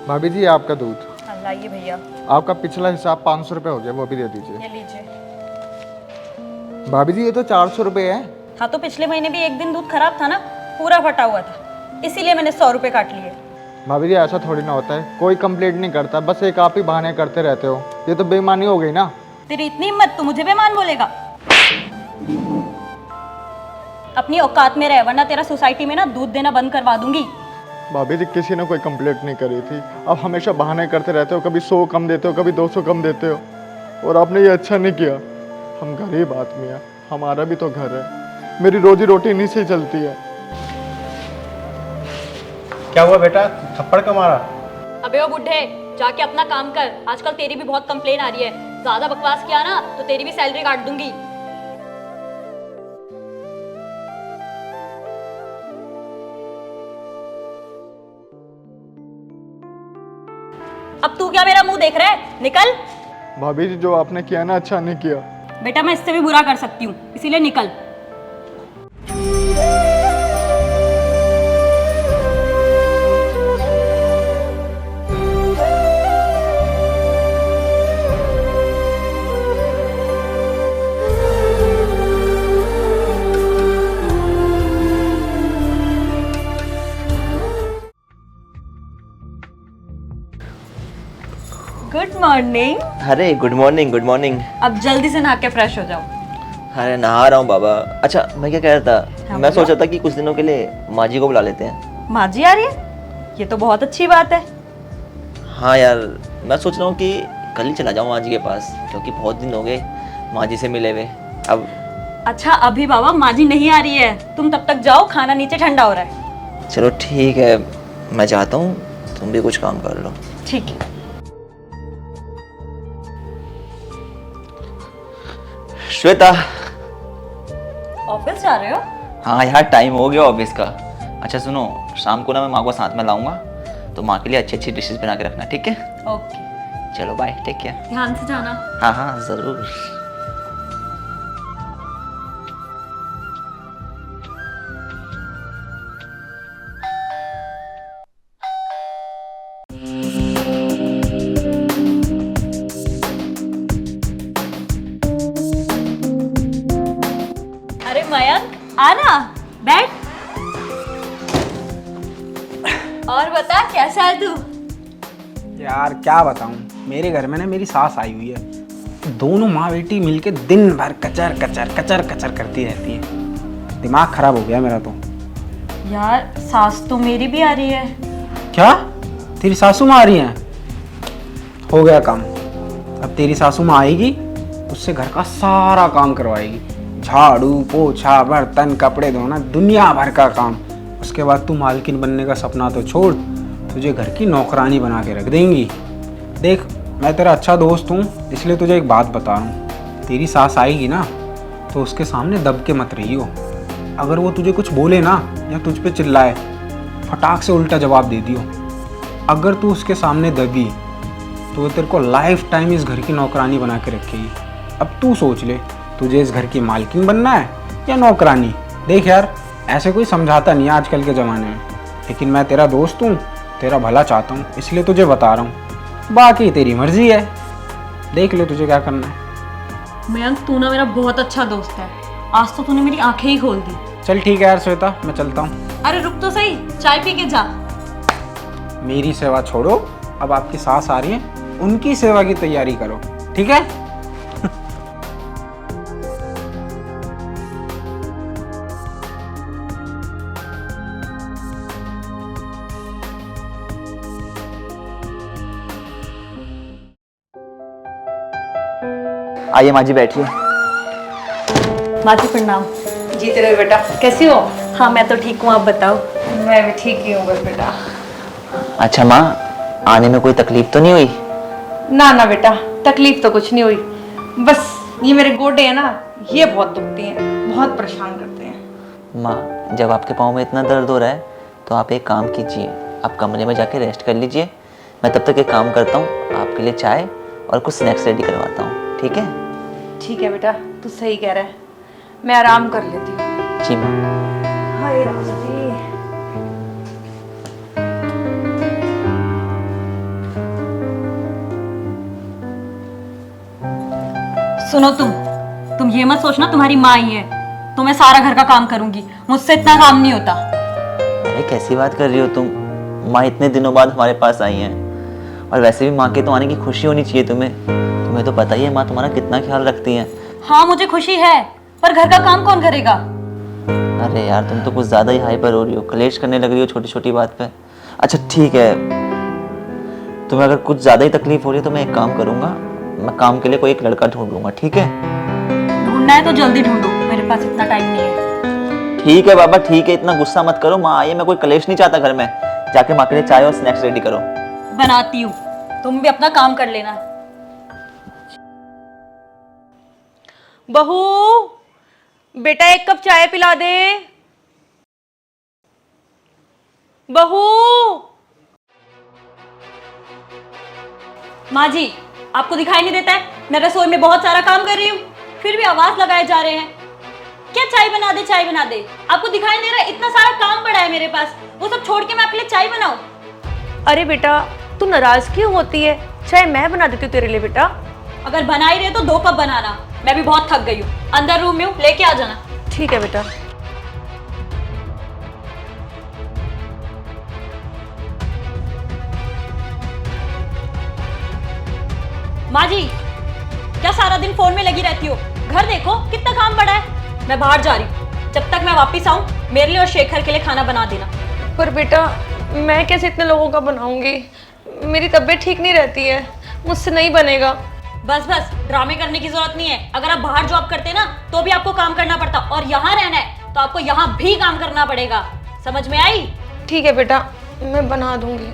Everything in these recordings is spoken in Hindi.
भाभी जी आपका दूध। लाइए भैया। आपका पिछला हिसाब 500 रुपये हो गया, वो भी दे दीजिए। ये लीजिए। भाभी जी ये तो 400 रुपये है। हाँ तो पिछले महीने भी एक दिन दूध खराब था ना, पूरा फटा हुआ था, इसीलिए मैंने 100 रुपये काट लिए। भाभी जी ऐसा थोड़ी ना होता है, कोई कंप्लेंट नहीं करता, बस एक आप ही बहाने करते रहते हो। ये तो बेईमानी हो गई ना। तेरी इतनी हिम्मत, तू मुझे बेईमान बोलेगा? अपनी औकात में रह, वरना तेरा सोसाइटी में ना दूध देना बंद करवा दूंगी। भाभी जी किसी ने कोई कंप्लेंट नहीं करी थी, आप हमेशा बहाने करते रहते हो, कभी 100 कम देते हो, कभी 200 कम देते हो, और आपने ये अच्छा नहीं किया। हम गरीब आदमी हैं, हमारा भी तो घर है, मेरी रोजी रोटी इन्हीं से ही चलती है। क्या हुआ बेटा, थप्पड़ क्यों मारा? अबे ओ बुढ़े, जाके अपना काम कर। आजकल तेरी भी बहुत कंप्लेन आ रही है, ज्यादा बकवास किया ना तो तेरी भी सैलरी काट दूंगी। अब तू क्या मेरा मुंह देख रहा है? निकल। भाभी जी जो आपने किया ना, अच्छा नहीं किया। बेटा मैं इससे भी बुरा कर सकती हूँ, इसीलिए निकल। Good morning. अरे गुड मॉर्निंग, गुड मॉर्निंग। अब जल्दी से नहा के फ्रेश हो जाओ। अरे नहा रहा हूँ बाबा। अच्छा मैं क्या कह रहा था, हाँ, मैं बोलो। सोचा था कि कुछ दिनों के लिए माँ जी को बुला लेते हैं। माँ जी आ रही है? ये तो बहुत अच्छी बात है। हाँ यार, मैं सोच रहा हूँ कि कल ही चला जाऊँ माँ जी के पास, क्योंकि बहुत दिन हो गए माँ जी से मिले हुए। अब अच्छा अभी बाबा माँ जी नहीं आ रही है, तुम तब तक जाओ, खाना नीचे ठंडा हो रहा है। चलो ठीक है, मैं चाहता हूँ तुम भी कुछ काम कर लो। ठीक है। श्वेता। ऑफिस जा रहे हो? हाँ यार, टाइम हो गया ऑफिस का। अच्छा सुनो, शाम को ना मैं माँ को साथ में लाऊंगा, तो माँ के लिए अच्छी अच्छी डिशेस बना के रखना, ठीक है? ओके। चलो बाय, टेक केयर। ध्यान से जाना। हाँ हाँ ज़रूर। अरे मयंक आना, बैठ। और बता कैसा है तू? यार क्या बताऊं, मेरे घर में ना मेरी सास आई हुई है। दोनों माँ बेटी मिलके दिन भर कचर कचर कचर कचर करती रहती है। दिमाग खराब हो गया मेरा तो। यार सास तो मेरी भी आ रही है। क्या तेरी सासू माँ आ रही हैं? हो गया काम। अब तेरी सासू माँ आएगी, उससे घर का सारा काम करवाएगी, झाड़ू पोछा बर्तन कपड़े धोना, दुनिया भर का काम। उसके बाद तू मालकिन बनने का सपना तो छोड़, तुझे घर की नौकरानी बना के रख देंगी। देख मैं तेरा अच्छा दोस्त हूँ, इसलिए तुझे एक बात बता रहा हूँ। तेरी सास आएगी ना तो उसके सामने दब के मत रही हो। अगर वो तुझे कुछ बोले ना या तुझ पे चिल्लाए, फटाक से उल्टा जवाब दे दियो। अगर तू उसके सामने दबी तो वो तेरे को लाइफ टाइम इस घर की नौकरानी बना के रखेगी। अब तू सोच ले, तुझे इस घर की मालकिन बनना है या नौकरानी? देख यार, ऐसे कोई समझाता नहीं है आजकल के ज़माने में, लेकिन मैं तेरा दोस्त हूँ, तेरा भला चाहता हूँ, इसलिए तुझे बता रहा हूँ। बाकी तेरी मर्जी है, देख ले तुझे क्या करना है। मयंक तू ना मेरा बहुत अच्छा दोस्त है, आज तो तूने मेरी आंखें ही खोल दी। चल ठीक है यार श्वेता, मैं चलता हूँ। अरे रुक तो सही, चाय पी के जा। मेरी सेवा छोड़ो, अब आपकी सास आ रही है, उनकी सेवा की तैयारी करो, ठीक है? आइए माँ जी बैठिए। माँ जी प्रणाम। जीते रहे बेटा, कैसी हो? हाँ मैं तो ठीक हूँ, आप बताओ। मैं भी ठीक ही हूँ बस बेटा। अच्छा माँ, आने में कोई तकलीफ तो नहीं हुई? ना ना बेटा, तकलीफ तो कुछ नहीं हुई, बस ये मेरे गोडे हैं ना, ये बहुत दुखते हैं, बहुत परेशान करते हैं। माँ जब आपके पाँव में इतना दर्द हो रहा है तो आप एक काम कीजिए, आप कमरे में जाके रेस्ट कर लीजिए। मैं तब तक एक काम करता हूँ, आपके लिए चाय और कुछ स्नैक्स रेडी करवाता हूँ, ठीक है? ठीक है बेटा, तू सही कह रहा है, मैं आराम कर लेती हूँ। जी माँ। हाय राम जी। सुनो तुम ये मत सोचना तुम्हारी माँ ही है तो मैं सारा घर का काम करूंगी, मुझसे इतना काम नहीं होता। अरे कैसी बात कर रही हो तुम? माँ इतने दिनों बाद हमारे पास आई हैं, और वैसे भी माँ के तो आने की खुशी होनी चाहिए तुम्हें। तुम्हें तो पता ही है माँ तुम्हारा कितना ख्याल रखती हैं। हाँ मुझे खुशी है, पर घर का काम कौन करेगा? अरे यार तुम तो कुछ ज़्यादा ही हाइपर हो रही हो, कलेश करने लग रही हो छोटी छोटी बात पे। अच्छा ठीक है, तुम्हें अगर कुछ ज़्यादा ही तकलीफ हो रही है तो मैं एक काम करूँगा, मैं काम के लिए कोई एक लड़का ढूंढ लूँगा, ठीक है? ढूंढना है तो जल्दी ढूंढो, मेरे पास इतना टाइम नहीं है। ठीक है बाबा ठीक है, इतना गुस्सा मत करो। माँ आई है, मैं कोई कलेश नहीं चाहता घर में। जाके माँ के लिए चाय और स्नैक्स रेडी करो। बनाती हूँ, तुम भी अपना काम कर लेना। बहू, बेटा एक कप चाय पिला दे। बहू। माँ जी, आपको दिखाई नहीं देता है मैं रसोई में बहुत सारा काम कर रही हूँ, फिर भी आवाज लगाए जा रहे हैं। क्या चाय बना दे चाय बना दे? आपको दिखाई नहीं रहा इतना सारा काम पड़ा है मेरे पास, वो सब छोड़ के मैं आपके लिए चाय बनाऊं? अरे बेटा, तू नाराज क्यों होती है? चाय मैं बना देती हूँ तेरे लिए बेटा। अगर बना ही रहे तो 2 कप बनाना, मैं भी बहुत थक गई हूँ। अंदर रूम में हूँ, लेके आ जाना। ठीक है बेटा। माँ जी, क्या सारा दिन फोन में लगी रहती हो? घर देखो कितना काम पड़ा है। मैं बाहर जा रही हूँ, जब तक मैं वापस आऊँ मेरे लिए और शेखर के लिए खाना बना देना। पर बेटा, मैं कैसे इतने लोगों का बनाऊंगी? मेरी तबीयत ठीक नहीं रहती है, मुझसे नहीं बनेगा। बस बस ड्रामे करने की जरूरत नहीं है। अगर आप बाहर जॉब करते ना तो भी आपको काम करना पड़ता, और यहाँ रहना है तो आपको यहाँ भी काम करना पड़ेगा। समझ में आई? ठीक है बेटा, मैं बना दूंगी।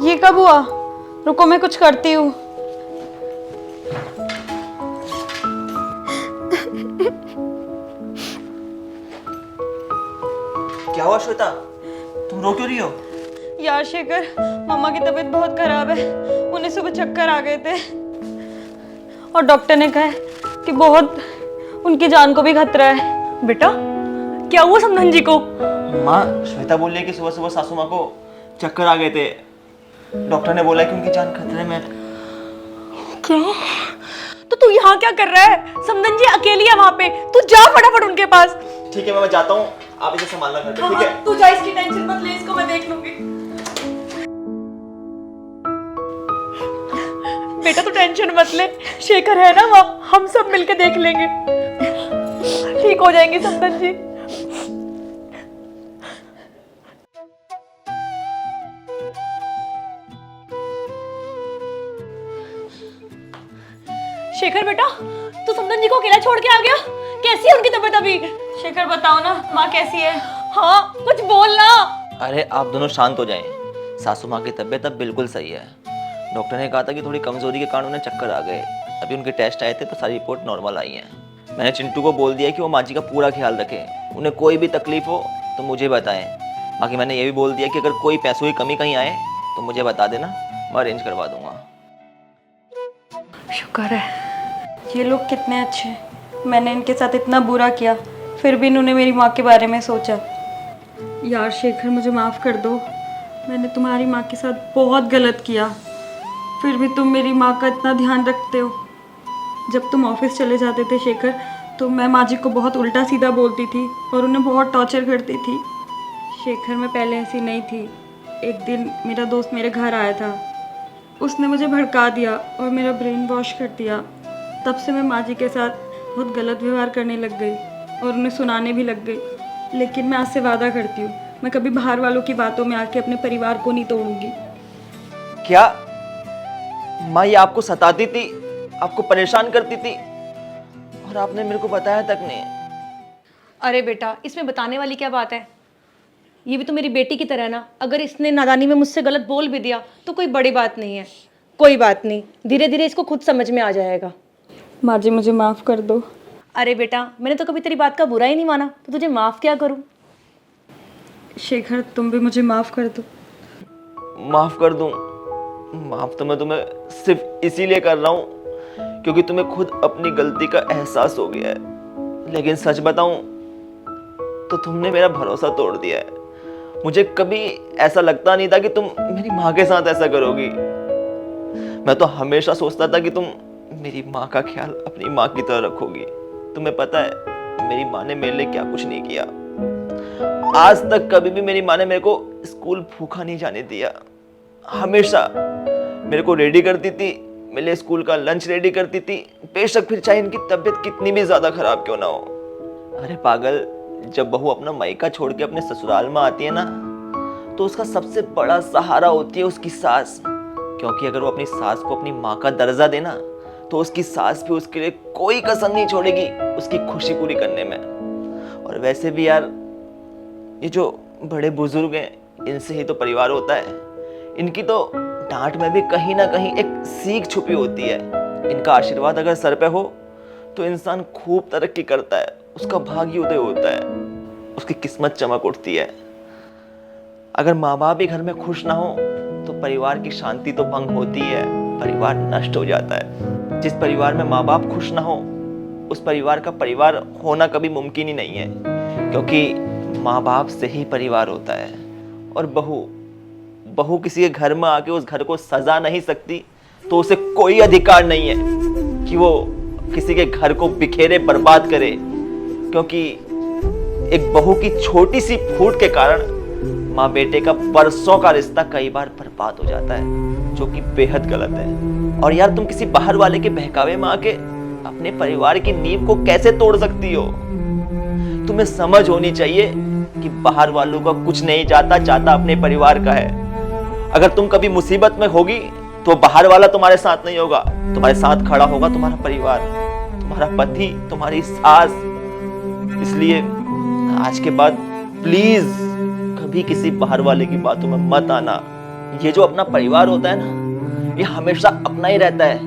ये कब हुआ? रुको मैं कुछ करती हूँ। क्या हुआ श्वेता, तुम रो क्यों रही हो? यार शेखर, मम्मा की तबीयत बहुत खराब है, उन्हें सुबह चक्कर आ गए थे और डॉक्टर ने कहा है कि बहुत उनकी जान को भी खतरा है। बेटा क्या हुआ समधन जी को? माँ, श्वेता बोल रही है कि सुबह सुबह सासू माँ को चक्कर आ गए थे, डॉक्टर ने बोला कि उनकी जान खतरे में। क्या? तो तू यहाँ क्या कर रहा है? समधन जी अकेली है वहां पे, तू जा फटाफट उनके पास। ठीक है मैं जाता हूँ, आप इसे संभालना घर पे, ठीक है? तू जा, इसकी टेंशन मत ले, इसको मैं देख लूंगी। बेटा तू टेंशन मत ले, शेखर है ना वहाँ, हम सब मिलके देख लेंगे, ठीक हो जाएंगे समधन जी। शेखर बेटा, तू समधन जी को अकेला छोड़ के आ गया? कैसी है उनकी तबीयत अभी? शेखर बताओ ना, माँ कैसी है? हाँ कुछ बोल ना। अरे आप दोनों शांत हो जाएं। सासू माँ की तबीयत अब बिल्कुल सही है। डॉक्टर ने कहा था कि थोड़ी कमजोरी के कारण उन्हें चक्कर आ गए। अभी उनके टेस्ट आए थे तो सारी रिपोर्ट नॉर्मल आई है। मैंने चिंटू को बोल दिया कि वो माँ जी का पूरा ख्याल रखें, उन्हें कोई भी तकलीफ हो तो मुझे बताएं। बाकी मैंने ये भी बोल दिया कि अगर कोई पैसों की कमी कहीं आए तो मुझे बता देना, मैं अरेंज करवा दूंगा। शुक्र है। ये लोग कितने अच्छे हैं, मैंने इनके साथ इतना बुरा किया फिर भी इन्होंने मेरी माँ के बारे में सोचा। यार शेखर मुझे माफ़ कर दो, मैंने तुम्हारी माँ के साथ बहुत गलत किया, फिर भी तुम मेरी माँ का इतना ध्यान रखते हो। जब तुम ऑफिस चले जाते थे शेखर, तो मैं माँ जी को बहुत उल्टा सीधा बोलती थी और उन्हें बहुत टॉर्चर करती थी। शेखर मैं पहले ऐसी नहीं थी। एक दिन मेरा दोस्त मेरे घर आया था, उसने मुझे भड़का दिया और मेरा ब्रेन वॉश कर दिया। तब से मैं माँ जी के साथ बहुत गलत व्यवहार करने लग गई और उन्हें सुनाने भी लग गई। लेकिन मैं आज से वादा करती हूँ, मैं कभी बाहर वालों की बातों में आके अपने परिवार को नहीं तोड़ूंगी। क्या माँ ये आपको सताती थी, आपको परेशान करती थी और आपने मेरे को बताया तक नहीं? अरे बेटा, इसमें बताने वाली क्या बात है? ये भी तो मेरी बेटी की तरह ना, अगर इसने नादानी में मुझसे गलत बोल भी दिया तो कोई बड़ी बात नहीं है। कोई बात नहीं, धीरे धीरे इसको खुद समझ में आ जाएगा। माँ जी मुझे माफ़ कर दो। अरे बेटा, मैंने तो कभी तेरी बात का बुरा ही नहीं माना, तो तुझे माफ़ क्या करूँ? शेखर तुम भी मुझे माफ़ कर दो। माफ कर दूं? माफ तो मैं तुम्हें सिर्फ इसीलिए कर रहा हूँ क्योंकि तुम्हें खुद अपनी गलती का एहसास हो गया है। लेकिन सच बताऊं, तो तुमने मेरा भरोसा तोड़ दिया है। मुझे कभी ऐसा लगता नहीं था कि तुम मेरी माँ के साथ ऐसा करोगी। मैं तो हमेशा सोचता था कि तुम मेरी माँ का ख्याल अपनी माँ की तरह रखोगी। तुम्हें पता है मेरी माँ ने मेरे लिए क्या कुछ नहीं किया। आज तक कभी भी मेरी माँ ने मेरे को स्कूल भूखा नहीं जाने दिया। हमेशा मेरे को रेडी करती थी, मेरे लिए स्कूल का लंच रेडी करती थी, बेशक फिर चाहे इनकी तबीयत कितनी भी ज्यादा खराब क्यों ना हो। अरे पागल, जब बहू अपना मायका छोड़ के अपने ससुराल में आती है ना, तो उसका सबसे बड़ा सहारा होती है उसकी सास। क्योंकि अगर वो अपनी सास को अपनी माँ का दर्जा देना, तो उसकी सास भी उसके लिए कोई कसर नहीं छोड़ेगी उसकी खुशी पूरी करने में। और वैसे भी यार, ये जो बड़े बुजुर्ग हैं, इनसे ही तो परिवार होता है। इनकी तो डांट में भी कहीं ना कहीं एक सीख छुपी होती है। इनका आशीर्वाद अगर सर पे हो तो इंसान खूब तरक्की करता है, उसका भाग्य उदय होता है, उसकी किस्मत चमक उठती है। अगर माँ बाप भी घर में खुश ना हो तो परिवार की शांति तो भंग होती है, परिवार नष्ट हो जाता है। जिस परिवार में माँ बाप खुश ना हो, उस परिवार का परिवार होना कभी मुमकिन ही नहीं है। क्योंकि माँ बाप से ही परिवार होता है। और बहू किसी के घर में आके उस घर को सजा नहीं सकती, तो उसे कोई अधिकार नहीं है कि वो किसी के घर को बिखेरे, बर्बाद करे। क्योंकि एक बहू की छोटी सी फूट के कारण माँ बेटे का बरसों का रिश्ता कई बार बर्बाद हो जाता है, जो कि बेहद गलत है। और यार, तुम किसी बाहर वाले के बहकावे में आके अपने परिवार की नींव को कैसे तोड़ सकती हो? तुम्हें समझ होनी चाहिए कि बाहर वालों का कुछ नहीं चाहता अपने परिवार का है। अगर तुम कभी मुसीबत में होगी तो बाहर वाला तुम्हारे साथ नहीं होगा, तुम्हारे साथ खड़ा होगा तुम्हारा परिवार, तुम्हारा पति, तुम्हारी सास। इसलिए आज के बाद प्लीज कभी किसी बाहर वाले की बातों में मत आना। ये जो अपना परिवार होता है ना, ये हमेशा अपना ही रहता है।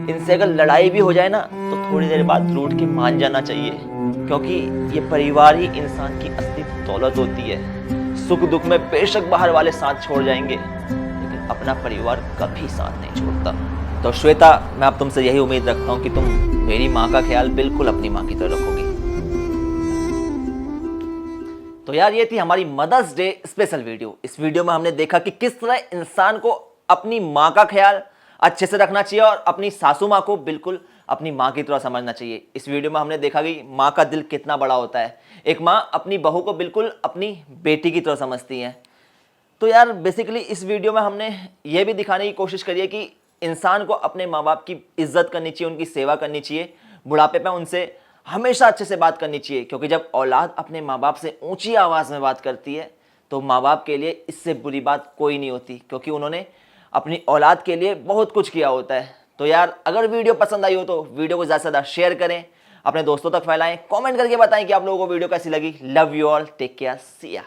इनसे अगर लड़ाई भी हो जाए ना, तो थोड़ी देर बाद रूठ के मान जाना चाहिए। क्योंकि ये परिवार ही इंसान की असली दौलत होती है। सुख दुख में बेशक बाहर वाले साथ छोड़ जाएंगे, लेकिन अपना परिवार कभी साथ नहीं छोड़ता। तो श्वेता, मैं अब तुमसे यही उम्मीद रखता हूँ कि तुम मेरी माँ का ख्याल बिल्कुल अपनी माँ की तरह रखोगी। तो यार, ये थी हमारी मदर्स डे स्पेशल वीडियो। इस वीडियो में हमने देखा कि किस तरह इंसान को अपनी माँ का ख्याल अच्छे से रखना चाहिए और अपनी सासू माँ को बिल्कुल अपनी माँ की तरह समझना चाहिए। इस वीडियो में हमने देखा कि माँ का दिल कितना बड़ा होता है। एक माँ अपनी बहू को बिल्कुल अपनी बेटी की तरह समझती है। तो यार, बेसिकली इस वीडियो में हमने ये भी दिखाने की कोशिश करी है कि इंसान को अपने माँ बाप की इज्जत करनी चाहिए, उनकी सेवा करनी चाहिए, बुढ़ापे में उनसे हमेशा अच्छे से बात करनी चाहिए। क्योंकि जब औलाद अपने माँ बाप से ऊंची आवाज़ में बात करती है, तो माँ बाप के लिए इससे बुरी बात कोई नहीं होती, क्योंकि उन्होंने अपनी औलाद के लिए बहुत कुछ किया होता है। तो यार, अगर वीडियो पसंद आई हो तो वीडियो को ज़्यादा से ज़्यादा शेयर करें, अपने दोस्तों तक फैलाएं, कमेंट करके बताएं कि आप लोगों को वीडियो कैसी लगी। Love you all, take care, see या।